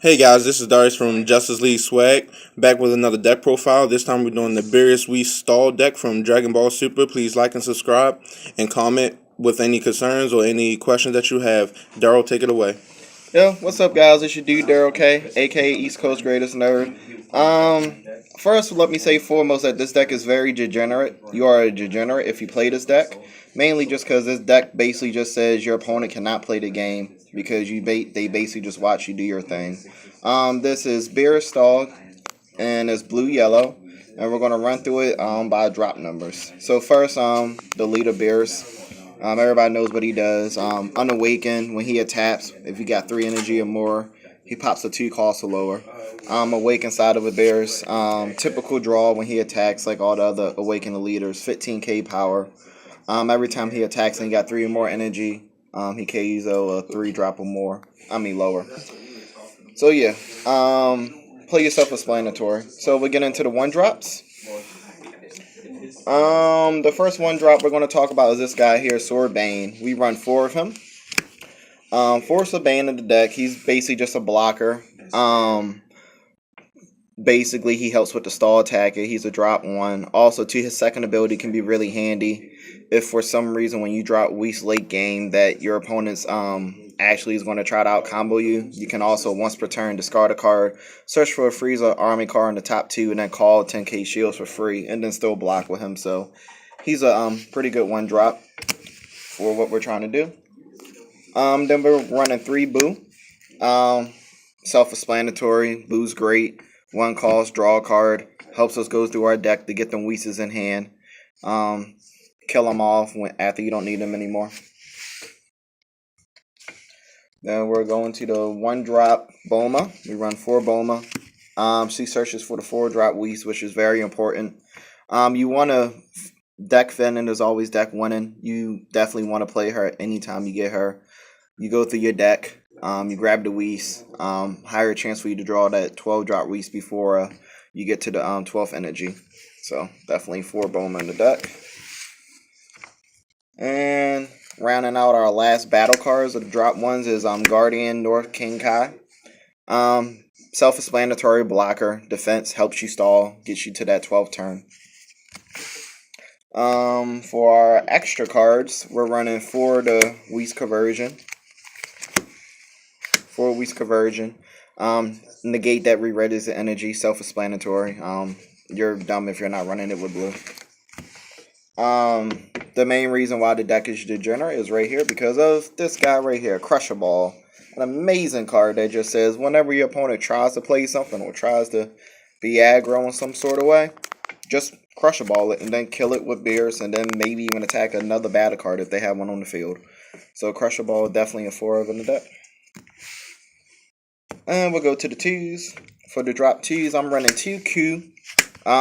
Hey guys, this is Darius from Justice League Swag, back with another deck profile. This time we're doing the Beerus Stall deck from Dragon Ball Super. Please like and subscribe and comment with any concerns or any questions that you have. Daryl, take it away. Yo, what's up, guys? It's your dude Daryl K, aka East Coast Greatest Nerd. First, let me say foremost that this deck is very degenerate. You are a degenerate if you play this deck, mainly just because this deck basically just says your opponent cannot play the game because they basically just watch you do your thing. This is Beerus Stall, and it's blue yellow, and we're gonna run through it by drop numbers. So first, the leader Beerus. Everybody knows what he does. Unawakened, when he attacks, if you got 3 energy or more, he pops a 2 cost or lower. Awakened side of a Beerus. Typical draw when he attacks, like all the other Awakened leaders. 15k power. Every time he attacks and he got 3 or more energy, he KUs a 3 drop or more. Lower. So yeah, play your self-explanatory. So we get into the 1 drops. The first 1 drop we're going to talk about is this guy here, Sora Bane. We run 4 of him. 4's a Bane in the deck. He's basically just a blocker. Basically, he helps with the stall attacker. He's a drop 1. Also, too, his second ability can be really handy if for some reason when you drop Whis late game that your opponent's actually is going to try to out combo you. You can also once per turn discard a card, search for a Frieza army card in the top 2, and then call 10k shields for free, and then still block with him. So he's a pretty good 1 drop for what we're trying to do. Then we're running 3 Boo. Self-explanatory. Boo's great. 1 cost, draw a card, helps us go through our deck to get them Whis in hand. Kill them off after you don't need them anymore. Then we're going to the 1 drop Boma. We run 4 Boma. She searches for the 4 drop Whis, which is very important. You want to deck Fennin is always deck winning. You definitely want to play her anytime you get her. You go through your deck. You grab the Whis. Higher chance for you to draw that 12 drop Whis before you get to the 12th energy. So definitely 4 Boma in the deck. And rounding out our last battle cards of the drop ones is Guardian North King Kai. Self-explanatory blocker. Defense helps you stall, gets you to that 12th turn. For our extra cards, we're running 4 the Whis conversion. 4 Whis conversion. Negate that reread is the energy. Self-explanatory. You're dumb if you're not running it with blue. The main reason why the deck is degenerate is right here because of this guy right here, Crusher Ball. An amazing card that just says whenever your opponent tries to play something or tries to be aggro in some sort of way, just Crusher Ball it and then kill it with Beerus and then maybe even attack another battle card if they have one on the field. So Crusher Ball is definitely a 4 of in the deck. And we'll go to the 2s. For the drop 2s, I'm running 2 Q.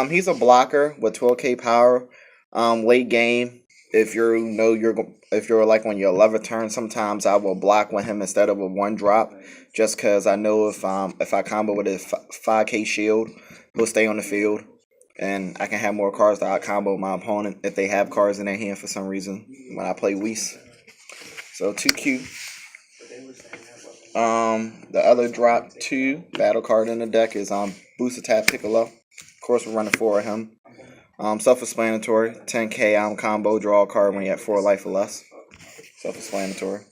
He's a blocker with 12k power. Late game, if you're like on your 11th turn, sometimes I will block with him instead of a 1 drop, just because I know if I combo with a 5k shield, he'll stay on the field, and I can have more cards to out combo my opponent if they have cards in their hand for some reason when I play Whis. So 2Q. The other drop 2 battle card in the deck is Boost Attack Piccolo. Of course, we're running 4 of him. Self-explanatory. 10k combo, draw a card when you have 4 life or less. Self-explanatory.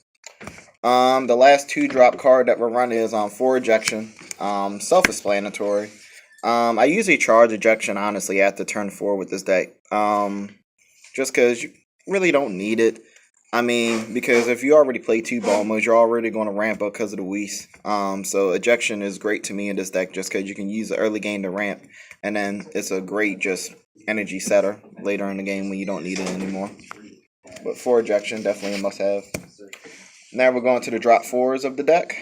The last 2 drop card that we're running is 4 ejection. Self-explanatory. I usually charge ejection honestly after turn 4 with this deck. Just because you really don't need it. Because if you already play 2 Bomas, you're already going to ramp up because of the Whis. So ejection is great to me in this deck just because you can use the early game to ramp. And then it's a great just energy setter later in the game when you don't need it anymore. But 4 ejection, definitely a must-have. Now we're going to the drop 4s of the deck.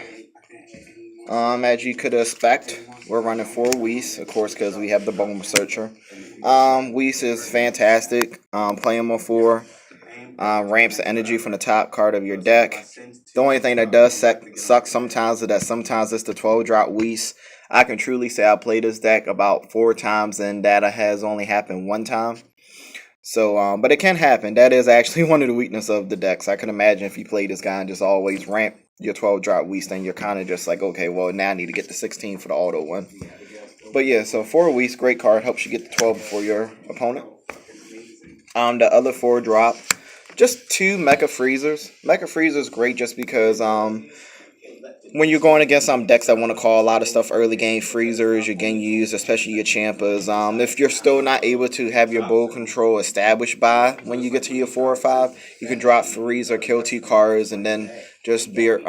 As you could expect, we're running 4 Whis, of course, because we have the Bone Searcher. Whis is fantastic. Play him on 4. Ramps the energy from the top card of your deck. The only thing that does suck sometimes is that sometimes it's the 12 drop Whis. I can truly say I played this deck about 4 times and that has only happened 1 time. So, but it can happen. That is actually one of the weaknesses of the decks. I can imagine if you play this guy and just always ramp your 12 drop Whis, then you're kind of just like, okay, well, now I need to get the 16 for the auto one. But yeah, so 4 Whis, great card, helps you get the 12 before your opponent. The other 4 drop, just 2 Mecha Freezers. Mecha Freezers great just because when you're going against decks that want to call a lot of stuff early game, freezers, you're getting used, especially your Champas. If you're still not able to have your board control established by when you get to your 4 or 5, you can drop freeze or kill 2 cards and then just board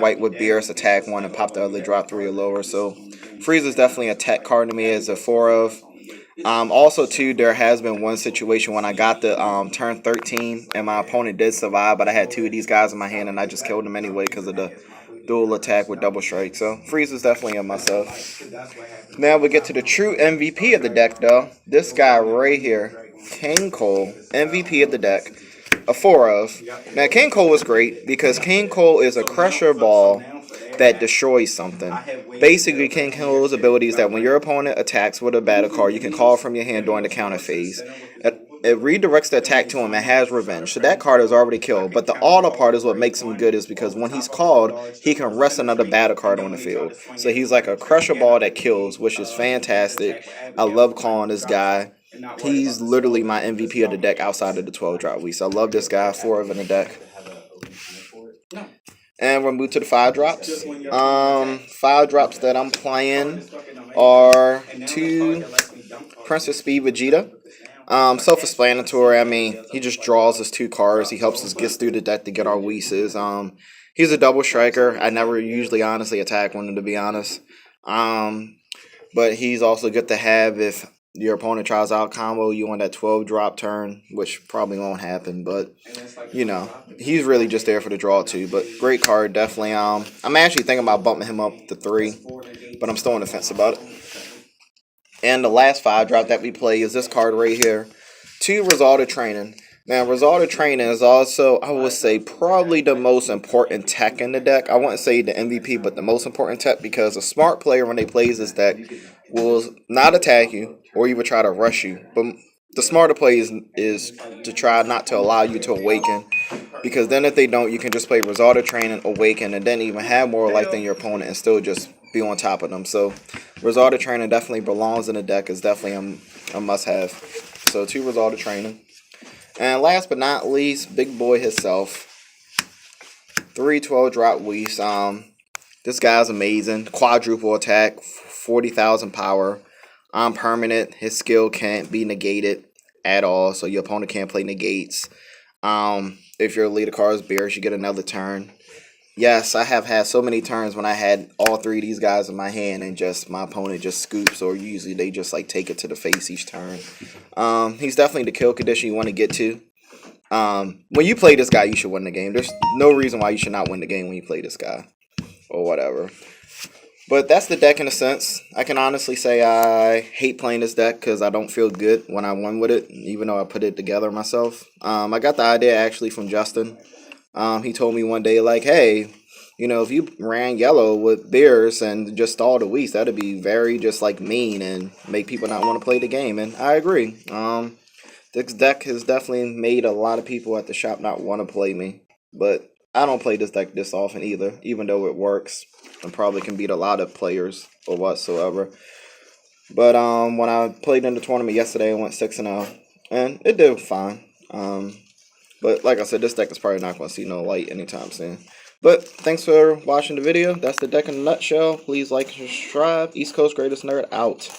white with Beerus, attack 1 and pop the other, drop 3 or lower. So freeze is definitely a tech card to me as a 4 of. Also, too, there has been one situation when I got the turn 13 and my opponent did survive, but I had 2 of these guys in my hand and I just killed them anyway because of the dual attack with double strike. So freeze is definitely a must-have. Now we get to the true MVP of the deck, though. This guy right here, King Cole, MVP of the deck, a 4 of. Now King Cole is great because King Cole is a crusher ball that destroys something. Basically, King Cole's ability is that when your opponent attacks with a battle card, you can call from your hand during the counter phase. It redirects the attack to him and has revenge. So that card is already killed. But the auto part is what makes him good, is because when he's called, he can rest another battle card on the field. So he's like a crusher ball that kills, which is fantastic. I love calling this guy. He's literally my MVP of the deck outside of the 12 drop Whis. I love this guy, 4 of in the deck. And we'll move to the 5 drops. 5 drops that I'm playing are 2 Princess Speed Vegeta. Self-explanatory. I mean, he just draws us 2 cards. He helps us get through the deck to get our Whis. He's a double striker. I never usually honestly attack one, to be honest. But he's also good to have if your opponent tries out combo you on that 12 drop turn, which probably won't happen, but you know, he's really just there for the draw too. But great card, definitely. I'm actually thinking about bumping him up to 3, but I'm still on the fence about it. And the last 5 drop that we play is this card right here, 2 Result of Training. Now, Result of Training is also, I would say, probably the most important tech in the deck. I wouldn't say the MVP, but the most important tech, because a smart player, when they plays this deck, will not attack you or even try to rush you. But the smarter play is to try not to allow you to awaken, because then if they don't, you can just play Result of Training, awaken, and then even have more life than your opponent and still just be on top of them. So Result of Training definitely belongs in the deck. Is definitely a must-have. So 2 Result of Training. And last but not least, big boy himself, 3 12 drop Whis. This guy's amazing. Quadruple attack, 40,000 power. Permanent. His skill can't be negated at all, so your opponent can't play negates. If your leader card is Beerus, you get another turn. Yes, I have had so many turns when I had all 3 of these guys in my hand and just my opponent just scoops, or usually they just like take it to the face each turn. He's definitely the kill condition you want to get to. When you play this guy, you should win the game. There's no reason why you should not win the game when you play this guy or whatever. But that's the deck in a sense. I can honestly say I hate playing this deck because I don't feel good when I win with it, even though I put it together myself. I got the idea actually from Justin. He told me one day, like, hey, you know, if you ran yellow with Beerus and just stalled a Whis, that'd be very just like mean and make people not want to play the game. And I agree. This deck has definitely made a lot of people at the shop not want to play me. But I don't play this deck this often either, even though it works and probably can beat a lot of players or whatsoever. But when I played in the tournament yesterday, I went 6-0, and it did fine. But like I said, this deck is probably not going to see no light anytime soon. But thanks for watching the video. That's the deck in a nutshell. Please like and subscribe. East Coast Greatest Nerd out.